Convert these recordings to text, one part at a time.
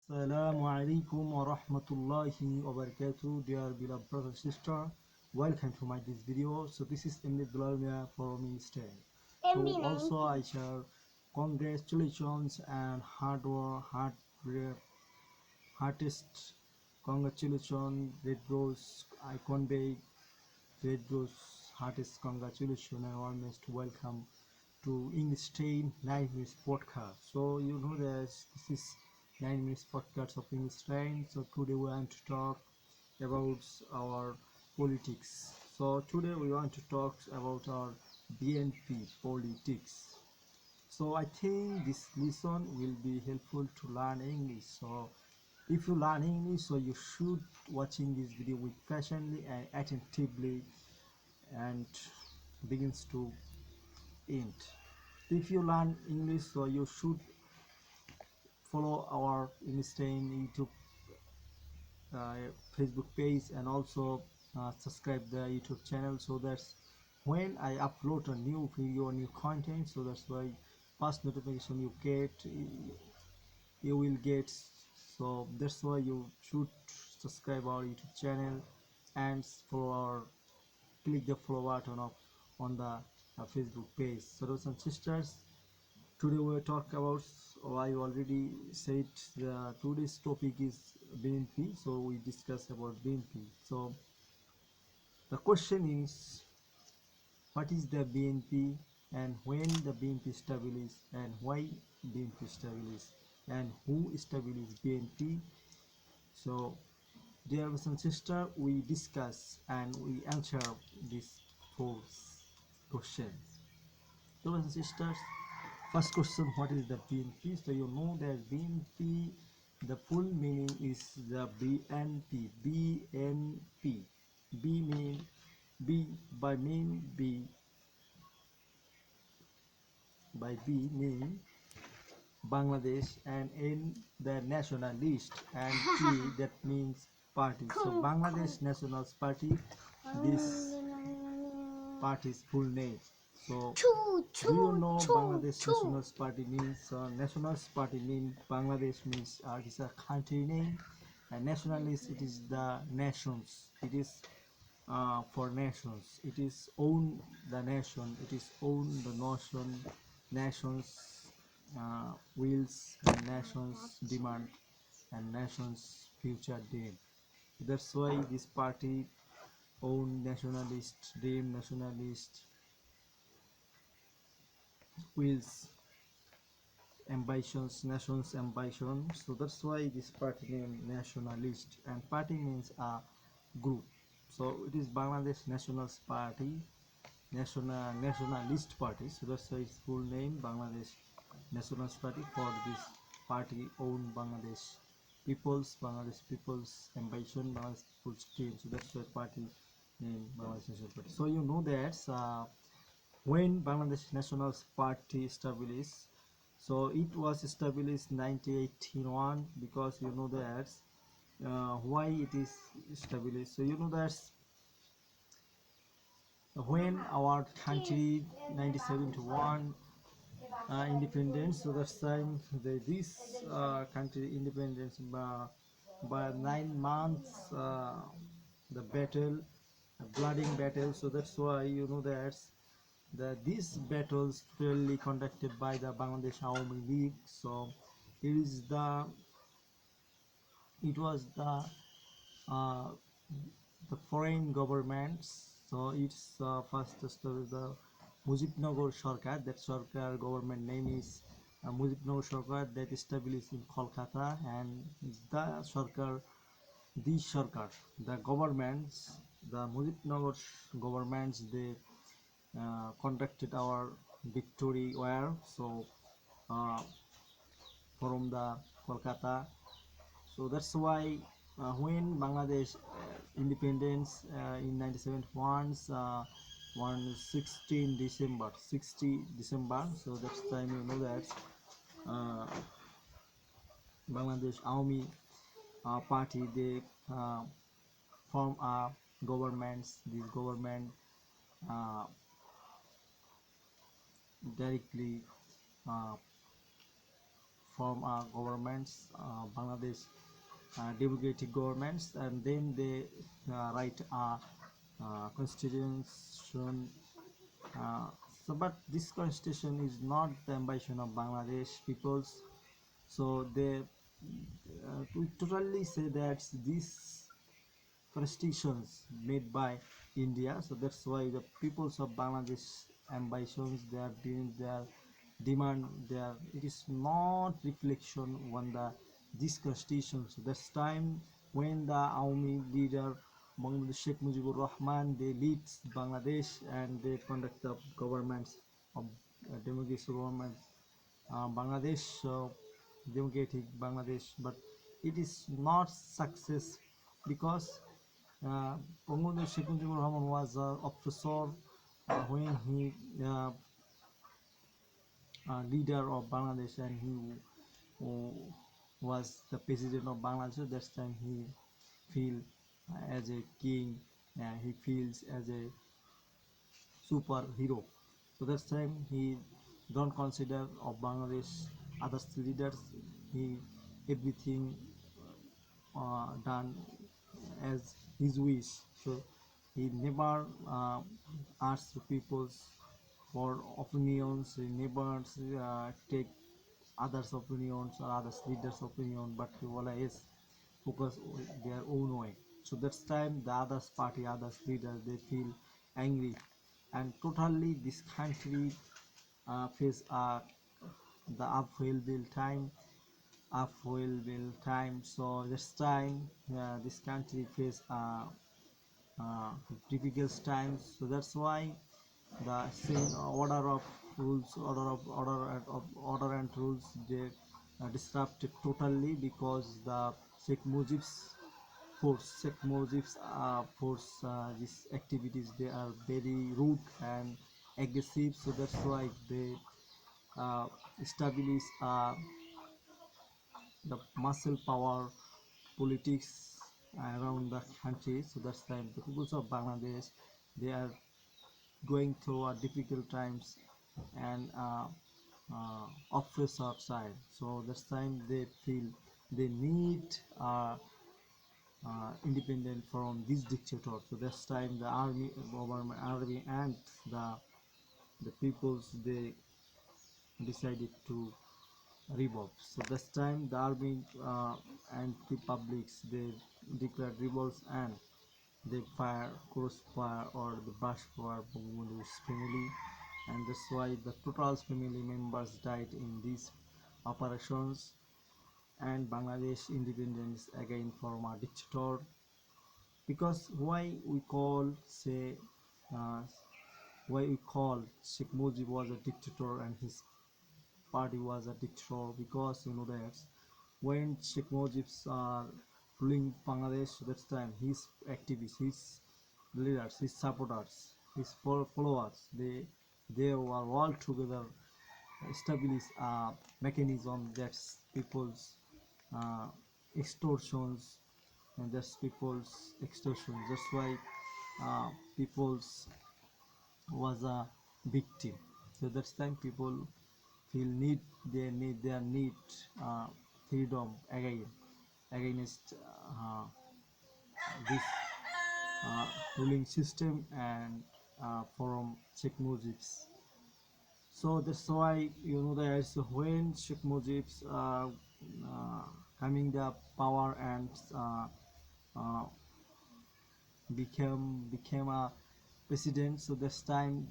Assalamu alaikum wa rahmatullahi wa barakatuh, dear beloved brother and sister. Welcome to my this video. So this is Emily Vladimir from Eastern. So also I share congratulations and hardest congratulations, Red Rose, I convey Red Rose hardest congratulations and warmest welcome to Einstein 9 minutes podcast. So you know that this is 9 minutes podcast of Einstein. So today we want to talk about our politics. So today we want to talk about our BNP politics. So I think this lesson will be helpful to learn English. So if you learn English, so you should watching this video with patiently and attentively and begins to end. If you learn English, so you should follow our Einstein YouTube Facebook page and also subscribe the YouTube channel, so that's when I upload a new video, new content, so that's why first notification you will get. So that's why you should subscribe our YouTube channel and follow our click the follow button on the Facebook page. So brothers and sisters, today we'll talk about, I already said today's topic is BNP, so we discuss about BNP. So the question is, what is the BNP and when the BNP established and why BNP established and who established BNP? So dear brothers and sisters, we discuss and we answer these four questions. So brothers and sisters, first question, what is the BNP? So you know that BNP, the full meaning is the BNP. BNP. B mean B by mean B by B mean Bangladesh, and N the nationalist, and P that means party. So Bangladesh Nationalist Party, this party's full name. So do you know Bangladesh Nationalist Party means? Nationalist Party means Bangladesh means it is a country name, and nationalist it is the nations. It is for nations. It is own the nation. It is own the nation. Nations wills and nations demand and nations future dream. That's why this party own nationalist dream, nationalist wills, ambitions, nations ambition. So that's why this party name nationalist, and party means a group. So it is Bangladesh Nationalist Party, nationalist party. So that's why its full name Bangladesh Nationalist Party. For this party own Bangladesh people's ambition, Bangladesh people's dream. So that's why party name Bangladesh National Party. So you know that when Bangladesh National Party established, so it was established 1981, because you know that why it is established. So you know that when our country 1971 independence, so that's time this country independence by 9 months, the battle, bloody battle. So that's why you know that these battles fairly conducted by the Bangladesh Army League. So it is it was uh, the foreign governments. So it's first established the Mujibnagar Sarkar. That Sarkar government name is Mujibnagar Sarkar, that established in Kolkata, and the Sarkar, the governments, the Mujibnagar governments, they conducted our victory war. So uh, from the Kolkata. So that's why when Bangladesh independence in 1971, on 16 December, 60 December. So that's time you know that uh, Bangladesh Army Party, they form a governments. This government uh, directly uh, form governments, Bangladesh democratic governments, and then they write a constitution. Uh, but this constitution is not the ambition of Bangladesh peoples. So they we totally say that these constitutions made by India. So that's why the peoples of Bangladesh ambitions, their dreams, their demand, their it is not reflection on the this constitution. So that's time when the army leader Bangladesh Sheikh Mujibur Rahman they lead Bangladesh and they conduct the governments of democratic government Bangladesh, democratic Bangladesh, but it is not success because Bangladesh Sheikh Mujibur Rahman was an officer when he leader of Bangladesh and he was the president of Bangladesh. That time he feel as a king, he feels as a superhero. So that time he don't consider of Bangladesh other leaders. He everything done as his wish. So he never asked people for opinions. He never take others' opinions or others' leaders' opinion, but he always focus on their own way. So that's time the others party, others leaders they feel angry, and totally this country face the uphill time. So this time this country face uh, difficult times. So that's why the same order of rules, order and rules they disrupted totally because the Sheikh Mujib's Sheikh Mujib's force these activities they are very rude and aggressive. So that's why they uh, establish the muscle power politics around the country. So that's time the people of Bangladesh they are going through difficult times and oppressor side. So that's time they feel they need independent from this dictator. So that's time the army, government, army, and the peoples they decided to revolt. So that's time the army and the publics they declared revolts and they fire crossfire or the brush fire Bangladesh family, and that's why the total family members died in these operations. And Bangladesh independence again from a dictator, because uh, why we call Sheikh Mujib was a dictator and his party was a dictator, because you know that when Sheikh Mujib's ruling Bangladesh, that time his activists, his leaders, his supporters, his followers, they were all together establish a mechanism that people's uh, extortions and that's people's extortion. That's why people's was a victim. So that's time people feel need their need uh, freedom again against this uh, ruling system and from Sheikh Mujib's. So that's why you know that when Sheikh Mujib's coming the power and uh, became a president. So this time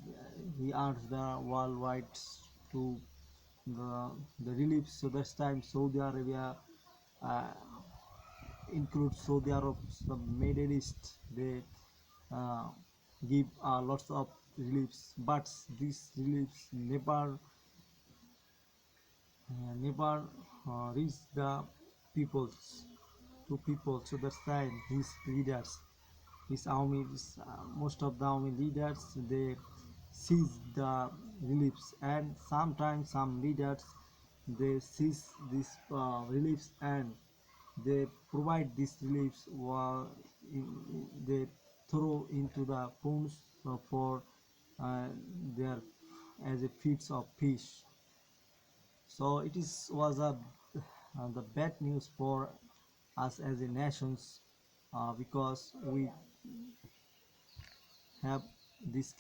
he asked the worldwide to the relief. So this time Saudi Arabia uh, includes Saudi Arab, the Middle East. They uh, give lots of reliefs, but these reliefs never reach the peoples to people. So that's time his leaders, his army, most of the army leaders, they seize the reliefs, and sometimes some leaders they seize these reliefs and they provide these reliefs while they throw into the ponds for uh, their as a feeds of fish. So it is was a the bad news for us as a nations, because we have this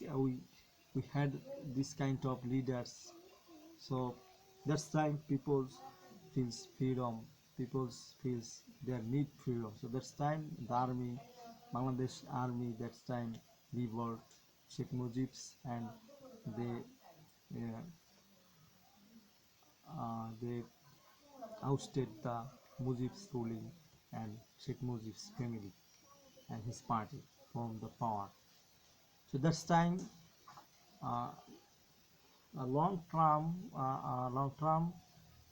we had this kind of leaders. So that's time people feels freedom, people feels their need freedom. So that's time the army, Bangladesh army, that's time revolt Sheikh Mujib's, and they uh, they ousted the Mujib's ruling and Sheikh Mujib's family and his party from the power. So that's time uh, a long term,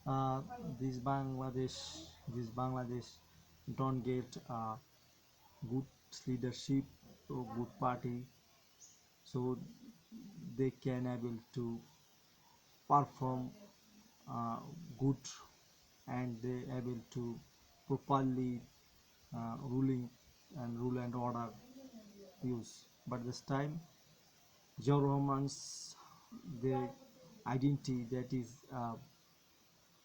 uh, this Bangladesh, this Bangladesh don't get good leadership or good party, so they can able to perform uh, good, and they able to properly ruling and rule and order use. But this time Romans, their identity that is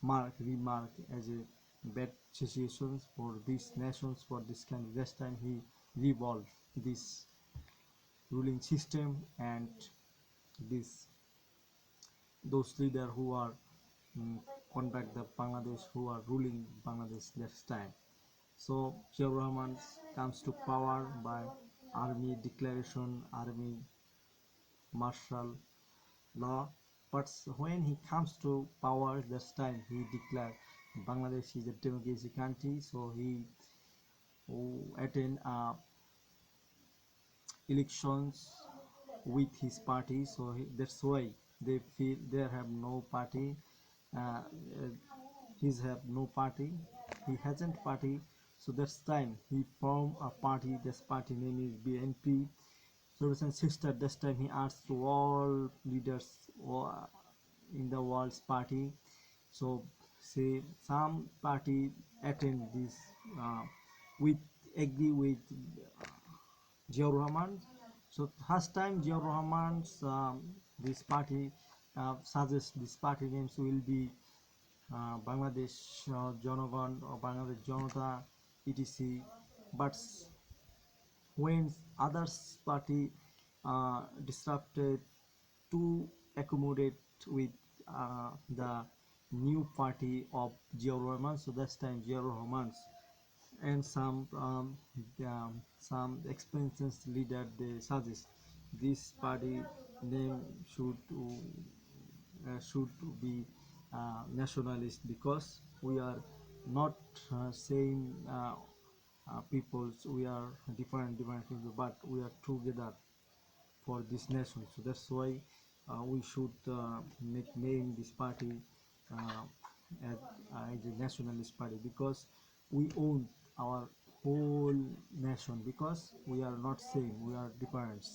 remarked as a bad situations for these nations, for this kind. This time he revolved this ruling system, and this those leaders who are conduct the Bangladesh, who are ruling Bangladesh this time. So Ziaur Rahman comes to power by army declaration, army martial law. But when he comes to power, this time he declared Bangladesh is a democracy country, so he attend elections with his party. So that's why they feel they have no party. Uh, he's have no party. He hasn't party. So that's time he formed a party. This party name is BNP. Brothers and sisters, this time he asked to all leaders in the world's party. So say some party attend this with agree with Ziaur Rahman. So first time Ziaur Rahman's this party suggests this party names will be Bangladesh Jonagon or Bangladesh Janata etc. But when others party disrupted to accommodate with the new party of Ziaur Rahman. So that's time Ziaur Rahman and some experienced leader they suggest this party name should be nationalist, because we are not same peoples, we are different people, but we are together for this nation. So that's why we should make name this party uh, as, as a nationalist party, because we own our whole nation, because we are not same, we are different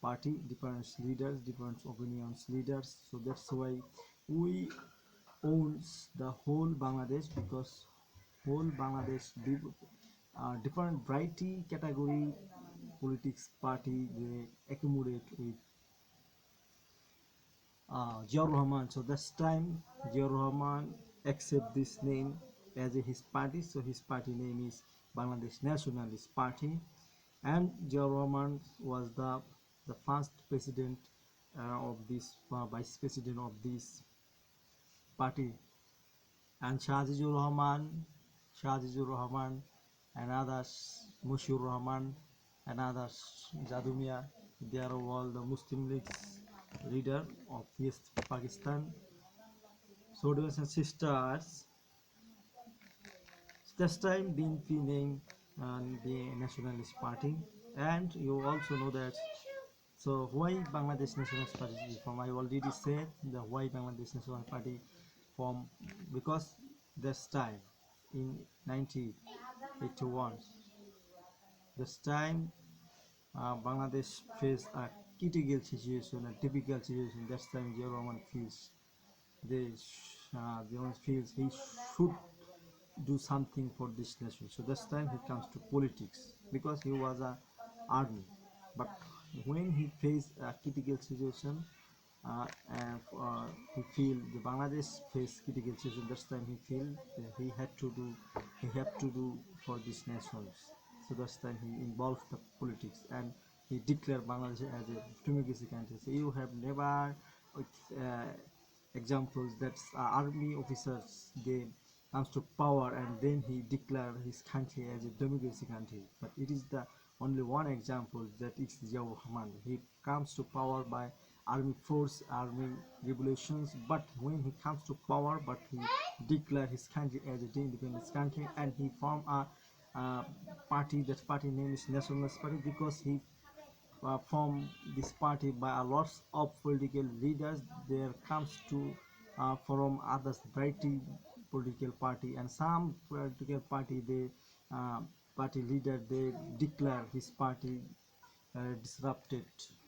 party, different leaders, different opinions leaders. So that's why we owns the whole Bangladesh, because whole Bangladesh different variety category politics party they accommodate with Ziaur Rahman. So that's time Ziaur Rahman accept this name as his party. So his party name is Bangladesh Nationalist Party, and Ziaur Rahman was the first president of this vice president of this party, and Shahjizur Rahman, and others, Mushur Rahman, and others, Jadumia, they are all the Muslim League's leader of East Pakistan. So, brothers and sisters, this time BNP name and the Nationalist Party, and you also know that. So why Bangladesh Nationalist Party is from? I already said the why Bangladesh National Party from, because this time in 1981, this time Bangladesh faced a critical situation, a difficult situation. That's time Rahman feels Rahman feels he should do something for this nation. So this time he comes to politics, because he was a army. But when he faced a critical situation, and he feel the Bangladesh face critical situation. That's time he feel he had to do for these nations. So that's time he involved the politics and he declared Bangladesh as a democracy country. So you have never examples that army officers they comes to power and then he declared his country as a democracy country. But it is the only one example that is Ziaur Rahman. He comes to power by army force, army revolutions. But when he comes to power, but he declared his country as a independent country and he formed a party. That party name is Nationalist Party because he from this party by a lots of political leaders. There comes to from others variety political party and some political party they uh, party leader they declare his party disrupted,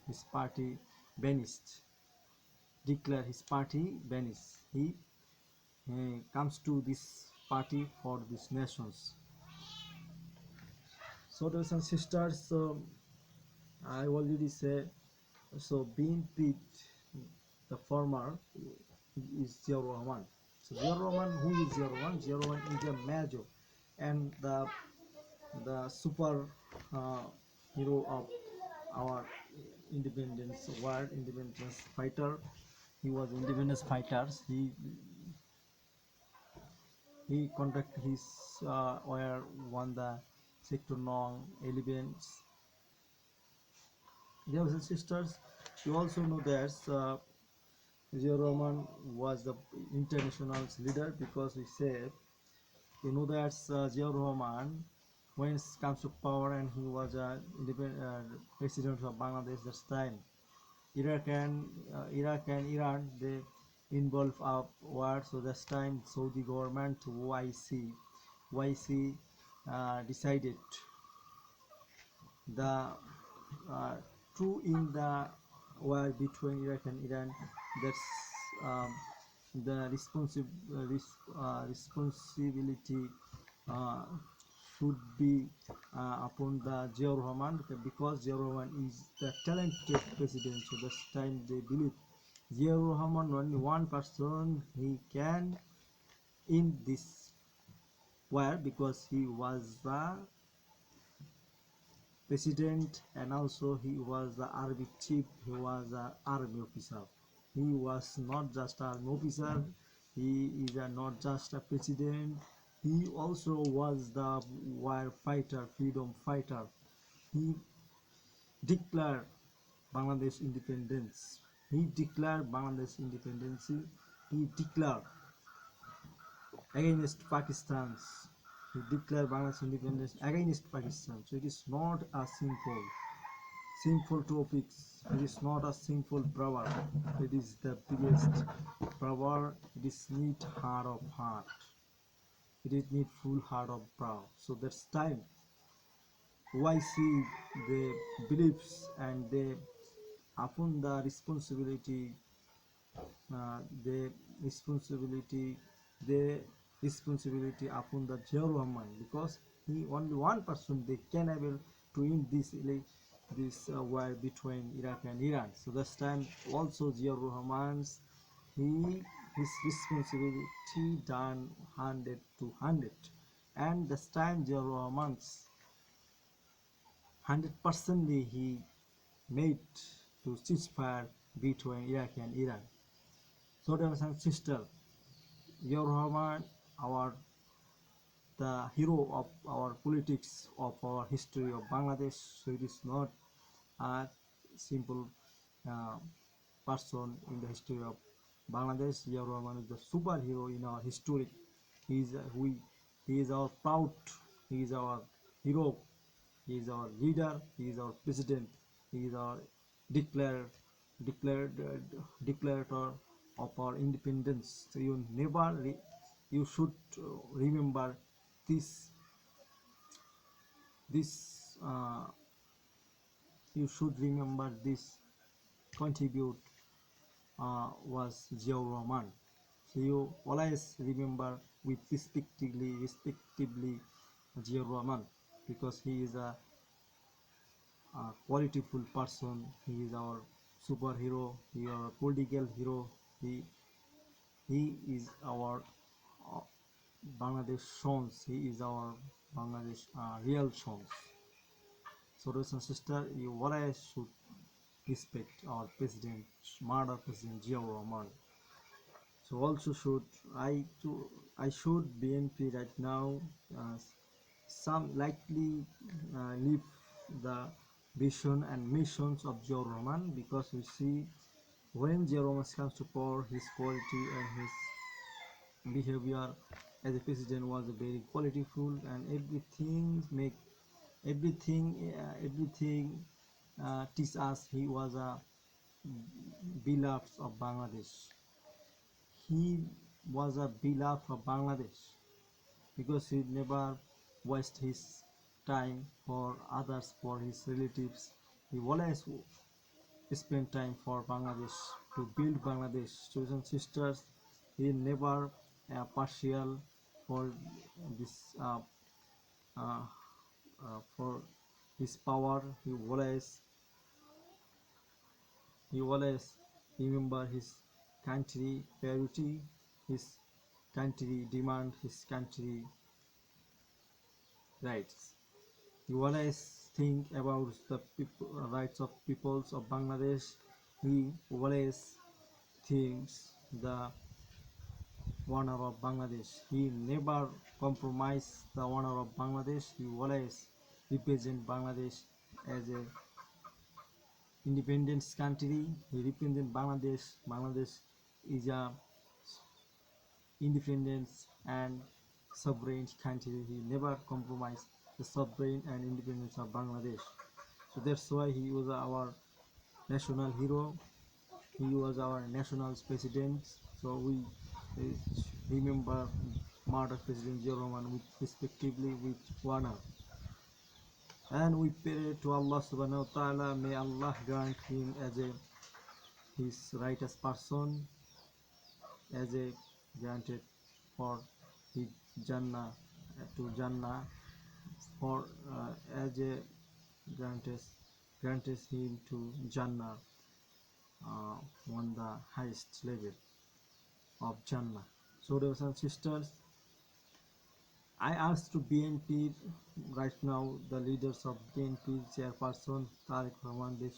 his party banished, declare his party banished. He comes to this party for these nations. So brothers and sisters, I already said. So BNP, the former is Ziaur Rahman. So Ziaur Rahman, who is Ziaur Rahman? Ziaur Rahman is a major and the super uh, hero of our independence world, independence fighter. He was independence fighters. He conducted his where won the sector non elements. Brothers and sisters, you also know that Zia Roman was the international leader because we say you know that Zia Roman when it comes to power and he was a independent president of Bangladesh that time. Iraq and Iran they involve a war, so this time Saudi government YC decided the uh, true in the war between Iraq and Iran. That's um, the responsibility uh, should be upon the Ziaur Rahman because Ziaur Rahman is the talented president. So this time they believe Ziaur Rahman only one person he can in this war because he was the president and also he was the army chief, he was an army officer. He was not just an army officer, he is not just a president, he also was the war fighter, freedom fighter. He declared Bangladesh independence. He declared Bangladesh independence. He declared against Pakistan. He declared Bangladesh independence against Pakistan. So it is not a simple topics. It is not a simple power. It is the biggest power. It is need heart of heart. It is need full heart of brow. So that's time. Why see the beliefs and they upon the responsibility the responsibility the responsibility upon the Rahman because he only one person they can able to win this war between Iraq and Iran. So this time also Rahman's he his responsibility done 100 to 100 and this time Rahman's 100% he made to ceasefire between Iraq and Iran. So brothers and sisters, Ziaur Rahman, our the hero of our politics of our history of Bangladesh. So it is not a simple uh, person in the history of Bangladesh. Ziaur Rahman is the superhero in our history. He is he is our proud. He is our hero. He is our leader. He is our president. He is our declared declarator of our independence. So you never you should remember this this you should remember this contribute was Ziaur Rahman. So you always remember with respectively Ziaur Rahman because he is a qualityful person. He is our superhero, he our political hero. He he is our uh, Bangladesh sons. He is our Bangladesh real sons. So brothers and sisters, you always should respect our president, murder president Ziaur Rahman. So also should I should BNP right now uh, some likely leave the vision and missions of Ziaur Rahman, because we see when Ziaur Rahman comes to power, his quality and his behavior as a president was very qualityful, and everything teach us he was a beloved of Bangladesh. He was a beloved of Bangladesh because he never wasted his time for others, for his relatives. He always spent time for Bangladesh, to build Bangladesh. Brothers and sisters, he never partial for this uh, for his power. He always remember his country priority, his country demand, his country rights. He always think about the rights of peoples of Bangladesh. He always thinks the honor of Bangladesh. He never compromise the honor of Bangladesh. He always represent Bangladesh as a independence country. He represent Bangladesh. Bangladesh is a independence and sovereign country. He never compromised the sovereign and independence of Bangladesh. So that's why he was our national hero. He was our national president. So we remember murder President Ziaur Rahman with respectively with honor. And we pray to Allah subhanahu wa ta'ala, may Allah grant him as a his righteous person, as a granted for his Jannah, to Jannah, for as a granted granted him to Jannah uh, on the highest level of Jannah. So brothers and sisters, I asked to BNP right now, the leaders of BNP chairperson Tariq Rahman,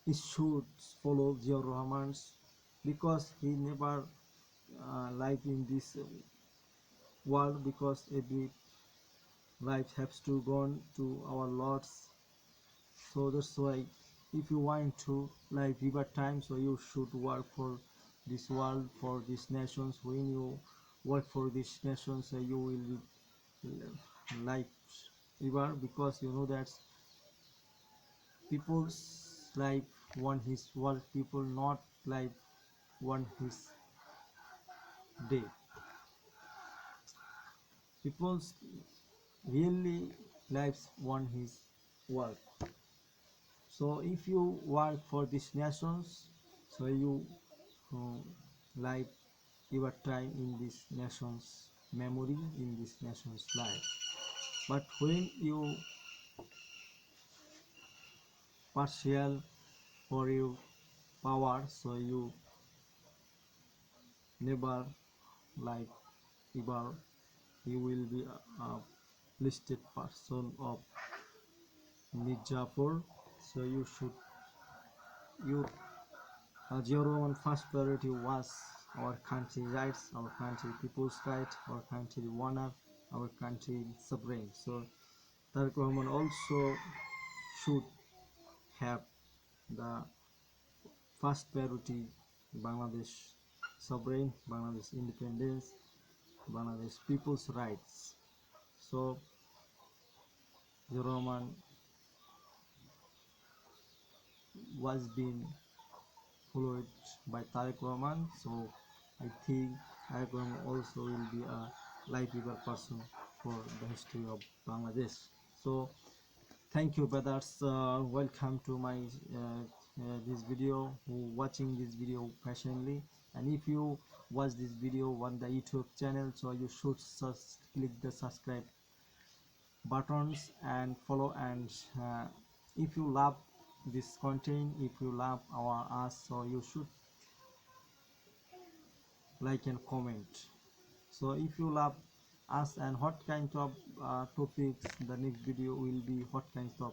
he should follow Ziaur Rahman's, because he never lived in this world, because every life has to go on to our Lord's. So that's why if you want to live river time, so you should work for this world, for these nations. When you work for these nations, you will life river, because you know that people's life one his world, people not life one his day. People's really lives one his work. So if you work for these nations, so you uh, live your time in this nation's memory, in this nation's life. But when you partial for your power, so you never like ever, you will be a listed person of Nijapur. So you should you Ziaur Rahman first priority was our country rights, our country people's right, our country honor, our country sovereign. So Tariq Rahman also should have the first priority Bangladesh sovereign, Bangladesh independence, Bangladesh people's rights. So Ziaur Rahman was being followed by Tariq Rahman. So I think Tariq Rahman also will be a livable person for the history of Bangladesh. So thank you brothers, welcome to my this video, who watching this video patiently. And if you watch this video on the YouTube channel, so you should click the subscribe buttons and follow. And if you love this content. If you love our us, so you should like and comment. So if you love us and what kind of topics, the next video will be what kinds of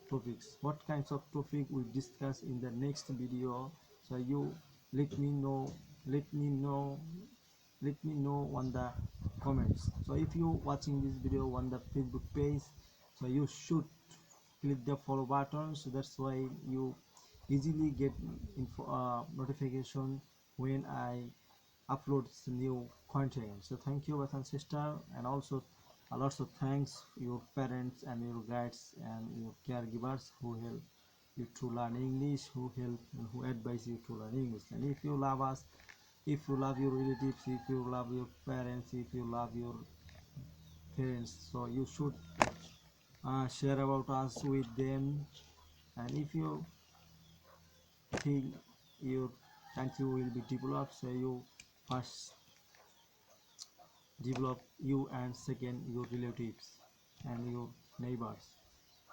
topics, what kinds of topic we discuss in the next video. So you let me know, let me know let me know on the comments. So if you watching this video on the Facebook page, so you should click the follow button, so that's why you easily get notification when I upload new content. So thank you, brothers and sister, and also a lots of thanks your parents and your guides and your caregivers who help you to learn English, who help and who advise you to learn English. And if you love us, if you love your relatives, if you love your parents, if you love your parents, so you should share about us with them. And if you think your country will be developed, so you first develop you and second your relatives and your neighbors.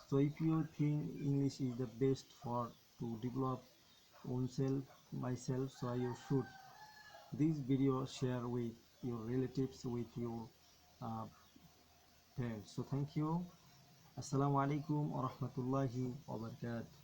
So if you think English is the best for to develop oneself, myself, so you should this video share with your relatives, with your uh, parents. So thank you. Assalamu alaikum warahmatullahi wabarakatuh.